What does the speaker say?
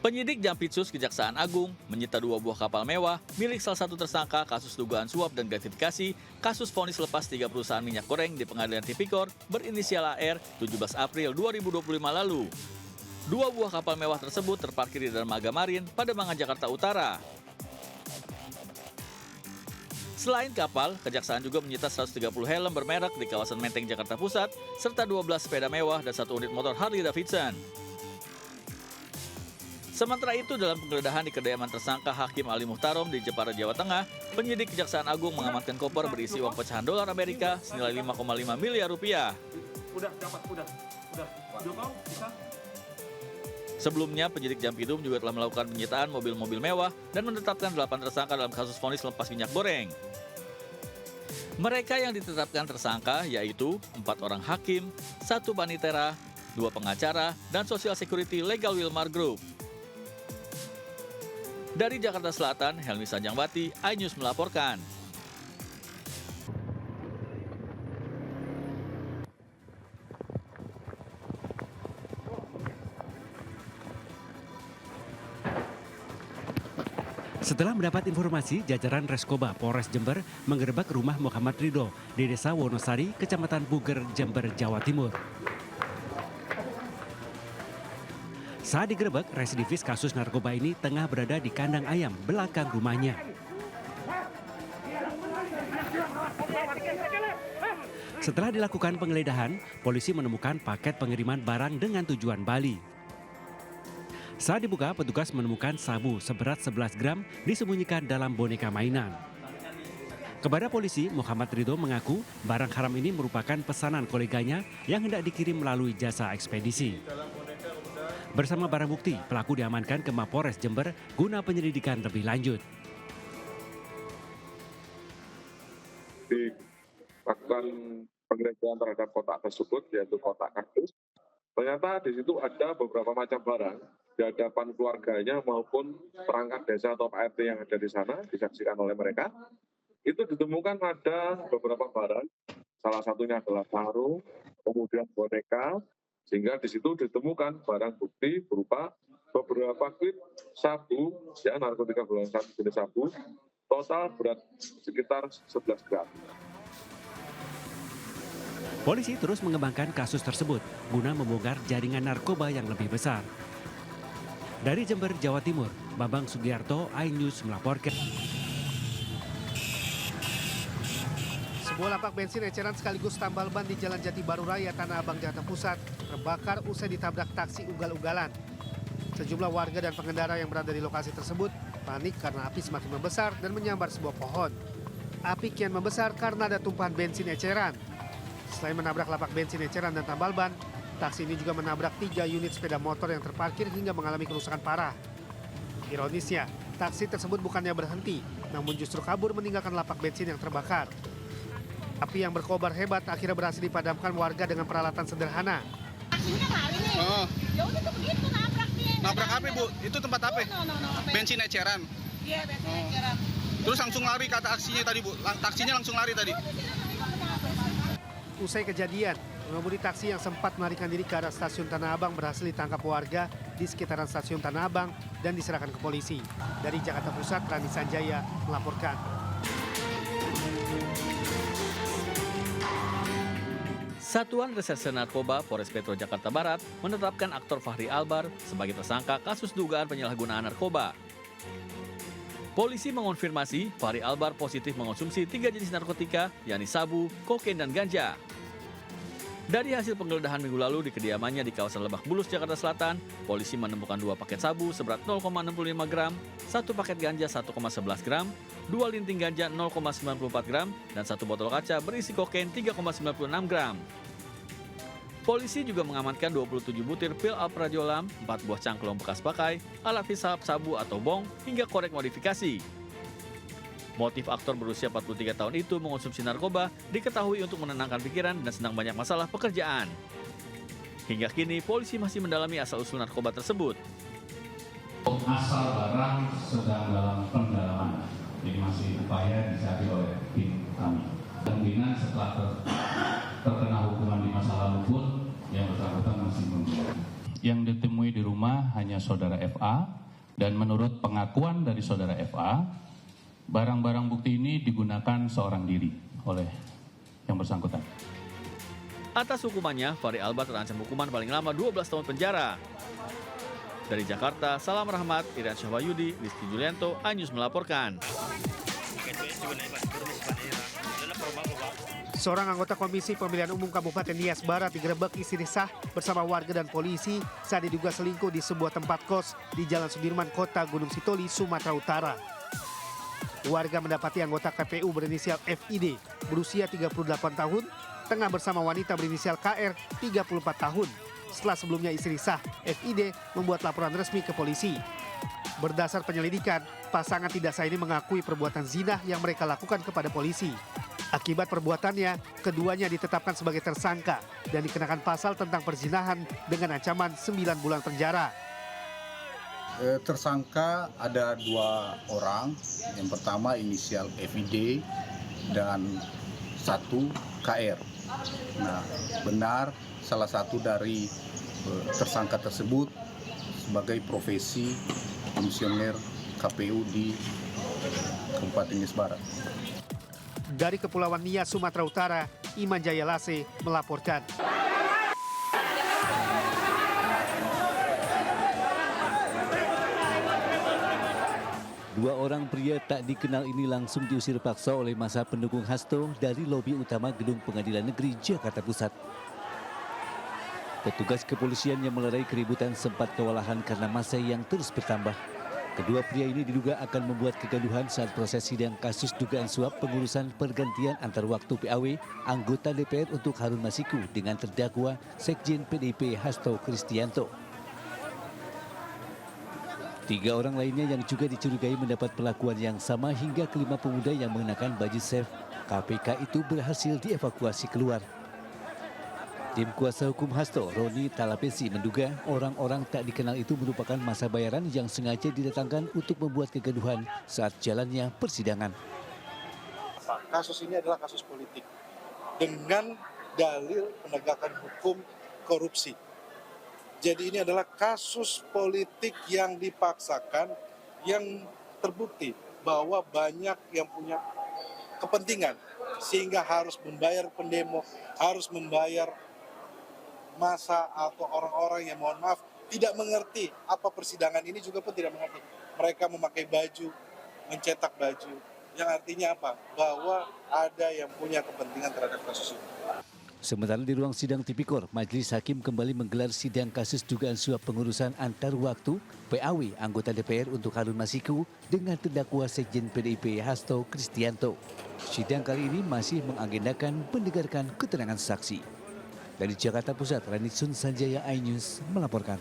Penyidik Jampitsus Kejaksaan Agung menyita 2 buah kapal mewah milik salah satu tersangka kasus dugaan suap dan gratifikasi kasus vonis lepas 3 perusahaan minyak goreng di Pengadilan Tipikor berinisial AR 17 April 2025 lalu. 2 buah kapal mewah tersebut terparkir di dermaga Marin, Pademangan, Jakarta Utara. Selain kapal, Kejaksaan juga menyita 130 helm bermerek di kawasan Menteng, Jakarta Pusat, serta 12 sepeda mewah dan 1 unit motor Harley Davidson. Sementara itu, dalam penggeledahan di kediaman tersangka Hakim Ali Muhtarom di Jepara, Jawa Tengah, penyidik Kejaksaan Agung mengamankan koper berisi uang pecahan dolar Amerika senilai 5,5 miliar rupiah. Sebelumnya, penyidik Jampidum juga telah melakukan penyitaan mobil-mobil mewah dan menetapkan 8 tersangka dalam kasus vonis lepas minyak goreng. Mereka yang ditetapkan tersangka yaitu 4 orang hakim, 1 panitera, 2 pengacara, dan Social Security Legal Wilmar Group. Dari Jakarta Selatan, Helmi Sanjangwati, iNews melaporkan. Setelah mendapat informasi, jajaran Reskoba Polres Jember menggerebek rumah Muhammad Ridho di Desa Wonosari, Kecamatan Buger, Jember, Jawa Timur. Saat digerebek, residivis kasus narkoba ini tengah berada di kandang ayam belakang rumahnya. Setelah dilakukan penggeledahan, polisi menemukan paket pengiriman barang dengan tujuan Bali. Saat dibuka, petugas menemukan sabu seberat 11 gram disembunyikan dalam boneka mainan. Kepada polisi, Muhammad Ridho mengaku barang haram ini merupakan pesanan koleganya yang hendak dikirim melalui jasa ekspedisi. Bersama barang bukti, pelaku diamankan ke Mapolres Jember guna penyelidikan lebih lanjut. Dilakukan penggeledahan terhadap kotak tersebut, yaitu kotak kardus. Ternyata di situ ada beberapa macam barang di hadapan keluarganya maupun perangkat desa atau Pak RT yang ada di sana, disaksikan oleh mereka. Itu ditemukan ada beberapa barang, salah satunya adalah sarung, kemudian boneka, sehingga di situ ditemukan barang bukti berupa beberapa klip sabu, ya, narkotika golongan 1 jenis sabu, total berat sekitar 11 gram. Polisi terus mengembangkan kasus tersebut guna membongkar jaringan narkoba yang lebih besar. Dari Jember, Jawa Timur, Bambang Sugiarto, iNews melaporkan. Sebuah lapak bensin eceran sekaligus tambal ban di Jalan Jati Baru Raya, Tanah Abang, Jakarta Pusat terbakar usai ditabrak taksi ugal-ugalan. Sejumlah warga dan pengendara yang berada di lokasi tersebut panik karena api semakin membesar dan menyambar sebuah pohon. Api kian membesar karena ada tumpahan bensin eceran. Selain menabrak lapak bensin eceran dan tambal ban, taksi ini juga menabrak 3 unit sepeda motor yang terparkir hingga mengalami kerusakan parah. Ironisnya, taksi tersebut bukannya berhenti, namun justru kabur meninggalkan lapak bensin yang terbakar. Api yang berkobar hebat akhirnya berhasil dipadamkan warga dengan peralatan sederhana. Oh. Ya udah tuh begitu nabrak dia. Nabrak apa, Bu? Itu tempat apa? Bensin eceran. Iya, bensin eceran. Terus langsung lari ke taksinya tadi, Bu. Taksinya langsung lari tadi. Usai kejadian, pengemudi taksi yang sempat melarikan diri ke arah stasiun Tanah Abang berhasil ditangkap warga di sekitaran stasiun Tanah Abang dan diserahkan ke polisi. Dari Jakarta Pusat, Rani Sanjaya melaporkan. Satuan Reserse Narkoba Polres Metro Jakarta Barat menetapkan aktor Fahri Albar sebagai tersangka kasus dugaan penyalahgunaan narkoba. Polisi mengonfirmasi Fahri Albar positif mengonsumsi 3 jenis narkotika, yakni sabu, kokain, dan ganja. Dari hasil penggeledahan minggu lalu di kediamannya di kawasan Lebak Bulus, Jakarta Selatan, polisi menemukan 2 paket sabu seberat 0,65 gram, 1 paket ganja 1,11 gram, 2 linting ganja 0,94 gram, dan 1 botol kaca berisi kokain 3,96 gram. Polisi juga mengamankan 27 butir pil alprazolam, 4 buah cangklong bekas pakai, alat hisap sabu atau bong, hingga korek modifikasi. Motif aktor berusia 43 tahun itu mengonsumsi narkoba diketahui untuk menenangkan pikiran dan sedang banyak masalah pekerjaan. Hingga kini, polisi masih mendalami asal-usul narkoba tersebut. Asal barang sedang dalam pendalaman, jadi masih upaya dicari oleh tim kami. Kemungkinan setelah terkena hukuman di masa lalu pun yang bersangkutan masih memiliki. yang ditemui di rumah hanya saudara FA, dan menurut pengakuan dari saudara FA, barang-barang bukti ini digunakan seorang diri oleh yang bersangkutan. Atas hukumannya, Fahri Albar terancam hukuman paling lama 12 tahun penjara. Dari Jakarta, Salam Rahmat, Irian Syahwayudi, Rizky Julianto, iNews melaporkan. Seorang anggota Komisi Pemilihan Umum Kabupaten Nias Barat digerebek istri sah bersama warga dan polisi saat diduga selingkuh di sebuah tempat kos di Jalan Sudirman, Kota Gunung Sitoli, Sumatera Utara. Warga mendapati anggota KPU berinisial FID berusia 38 tahun tengah bersama wanita berinisial KR 34 tahun. Setelah sebelumnya istri sah, FID membuat laporan resmi ke polisi. Berdasar penyelidikan, pasangan tidak sah ini mengakui perbuatan zina yang mereka lakukan kepada polisi. Akibat perbuatannya, keduanya ditetapkan sebagai tersangka dan dikenakan pasal tentang perzinahan dengan ancaman 9 bulan penjara. Tersangka ada 2 orang, yang pertama inisial FID dan 1 KR. Nah, benar salah satu dari tersangka tersebut sebagai profesi komisioner KPU di Kabupaten Nias Barat. Dari Kepulauan Nias, Sumatera Utara, Iman Jaya Lase melaporkan. Dua orang pria tak dikenal ini langsung diusir paksa oleh massa pendukung Hasto dari lobi utama Gedung Pengadilan Negeri Jakarta Pusat. Petugas kepolisian yang melerai keributan sempat kewalahan karena massa yang terus bertambah. Kedua pria ini diduga akan membuat kegaduhan saat proses sidang kasus dugaan suap pengurusan pergantian antar waktu PAW anggota DPR untuk Harun Masiku dengan terdakwa Sekjen PDIP Hasto Kristianto. 3 orang lainnya yang juga dicurigai mendapat perlakuan yang sama hingga kelima pemuda yang mengenakan baju chef KPK itu berhasil dievakuasi keluar. Tim kuasa hukum Hasto, Roni Talapesi, menduga orang-orang tak dikenal itu merupakan massa bayaran yang sengaja didatangkan untuk membuat kegaduhan saat jalannya persidangan. Kasus ini adalah kasus politik dengan dalil penegakan hukum korupsi. Jadi ini adalah kasus politik yang dipaksakan, yang terbukti bahwa banyak yang punya kepentingan sehingga harus membayar pendemo, harus membayar massa atau orang-orang yang mohon maaf tidak mengerti apa persidangan ini juga pun tidak mengerti. Mereka memakai baju, mencetak baju, yang artinya apa? Bahwa ada yang punya kepentingan terhadap kasus ini. Sementara di ruang sidang Tipikor, Majelis Hakim kembali menggelar sidang kasus dugaan suap pengurusan antar waktu PAW anggota DPR untuk Harun Masiku dengan terdakwa Sekjen PDIP Hasto Kristianto. Sidang kali ini masih mengagendakan mendengarkan keterangan saksi. Dari Jakarta Pusat, Ranitsun Sanjaya, iNews melaporkan.